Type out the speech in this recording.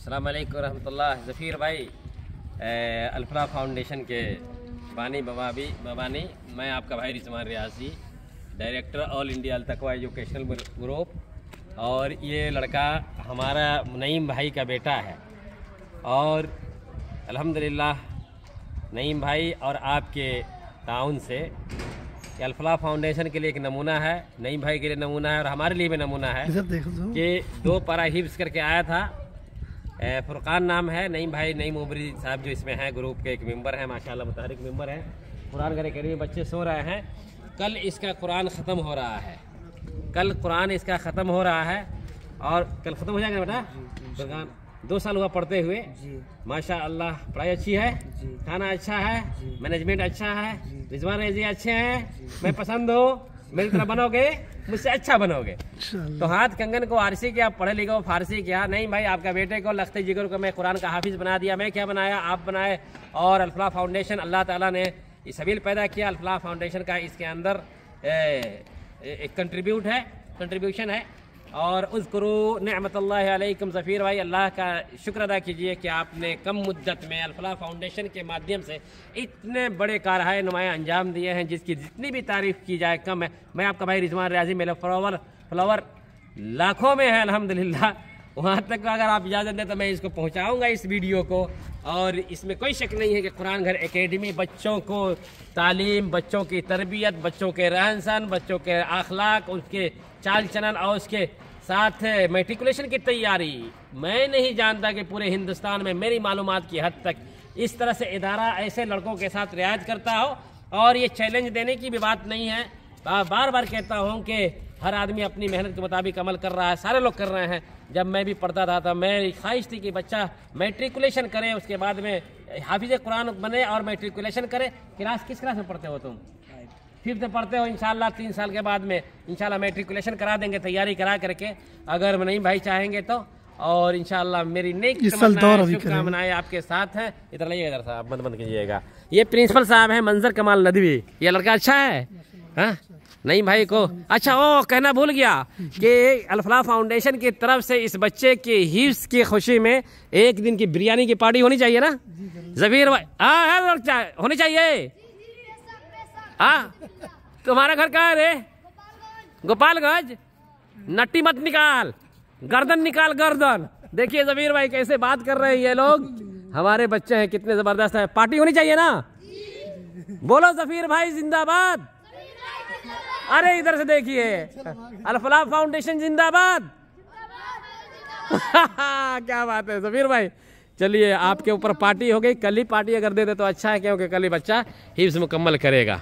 अस्सलाम वालेकुम रहमतुल्लाह। ज़फ़ीर भाई अल्फला फाउंडेशन के बबानी मैं आपका भाई Rizwan Riyasi, director all India Al Taqwa educational group. और ये लड़का हमारा नईम भाई का बेटा है और अल्हम्दुलिल्लाह नईम भाई और आपके ताउन से अल्फला फाउंडेशन के लिए एक नमूना है, नईम भाई के लिए नमूना है और हमारे लिए भी नमूना है कि 2 पारा हिफ्ज़ करके आया था। फुरकान नाम है, नईम भाई नईम उबरी साहब जो इसमें हैं, ग्रुप के एक मेंबर हैं, माशाल्लाह मुतारिक मेंबर हैं। कुरान घर अकेडमी बच्चे सो रहे हैं, कल इसका कुरान ख़त्म हो रहा है, कल कुरान इसका ख़त्म हो रहा है और कल ख़त्म हो जाएगा बेटा। कुरान 2 साल हुआ पढ़ते हुए, माशाअल्लाह पढ़ाई अच्छी है, खाना अच्छा है, मैनेजमेंट अच्छा है, रिजवान रजी अच्छे हैं, मैं पसंद हो, मेरी तरह बनोगे, मुझसे अच्छा बनोगे। तो हाथ कंगन को आरसी किया, पढ़े लिखे हो फारसी किया। नहीं भाई आपका बेटे को लख्ते जिगर को मैं कुरान का हाफिज बना दिया। मैं क्या बनाया, आप बनाए। और अल्फला फाउंडेशन अल्लाह ताला ने इस सबील पैदा किया। अल्फला फाउंडेशन का इसके अंदर एक कंट्रीब्यूशन है। और उज़्कुरू निअमतुल्लाहि अलैकुम। ज़फ़ीर भाई अल्लाह का शुक्र अदा कीजिए कि आपने कम मुद्दत में अल्फला फाउंडेशन के माध्यम से इतने बड़े कारहाय नुमाया अंजाम दिए हैं, जिसकी जितनी भी तारीफ़ की जाए कम है। मैं आपका भाई रिजवान रियासी, मेरे फॉलोवर लाखों में है अल्हम्दुलिल्लाह। वहाँ तक अगर आप इजाज़त दें तो मैं इसको पहुँचाऊँगा इस वीडियो को। और इसमें कोई शक नहीं है कि कुरान घर एकेडमी बच्चों को तालीम, बच्चों की तरबियत, बच्चों के रहन सहन, बच्चों के अखलाक, उसके चाल चलन और उसके साथ मैट्रिकुलेशन की तैयारी, मैं नहीं जानता कि पूरे हिंदुस्तान में मेरी मालूमात की हद तक इस तरह से इदारा ऐसे लड़कों के साथ रियायत करता हो। और ये चैलेंज देने की भी बात नहीं है, बार बार कहता हूँ कि हर आदमी अपनी मेहनत के मुताबिक अमल कर रहा है, सारे लोग कर रहे हैं। जब मैं भी पढ़ता था तब मेरी ख्वाहिश थी कि बच्चा मैट्रिकुलेशन करे, उसके बाद में हाफिज कुरान बने और मैट्रिकुलेशन करे। किस क्लास में पढ़ते हो तुम? 5th में पढ़ते हो। इंशाल्लाह 3 साल के बाद में इंशाल्लाह मैट्रिकुलेशन करा देंगे, तैयारी करा करके, अगर नहीं भाई चाहेंगे तो। और इंशाल्लाह मेरी नेक शुभकामनाएं आपके साथ हैं। इधर लाइएगा, इधर साहब बंद कीजिएगा। ये प्रिंसिपल साहब हैं मंजर कमाल नदवी। ये लड़का अच्छा है, हाँ नहीं भाई को अच्छा। ओ कहना भूल गया कि अल्फला फाउंडेशन की तरफ से इस बच्चे के हिफ्ज़ की खुशी में एक दिन की बिरयानी की पार्टी होनी चाहिए ना ज़फ़ीर भाई? हाँ होनी चाहिए। हाँ तुम्हारा घर कहाँ है रे? गोपालगंज। नट्टी मत निकाल, गर्दन निकाल, गर्दन। देखिए ज़फ़ीर भाई कैसे बात कर रहे हैं ये लोग, हमारे बच्चे हैं, कितने जबरदस्त है। पार्टी होनी चाहिए ना? बोलो ज़फ़ीर भाई जिंदाबाद। अरे इधर से देखिए, अल्फला फाउंडेशन जिंदाबाद। क्या बात है ज़फ़ीर भाई। चलिए आपके ऊपर पार्टी हो गई, कल ही पार्टी अगर दे दे तो अच्छा है, क्योंकि कल ही बच्चा हिफ्ज़ मुकम्मल करेगा।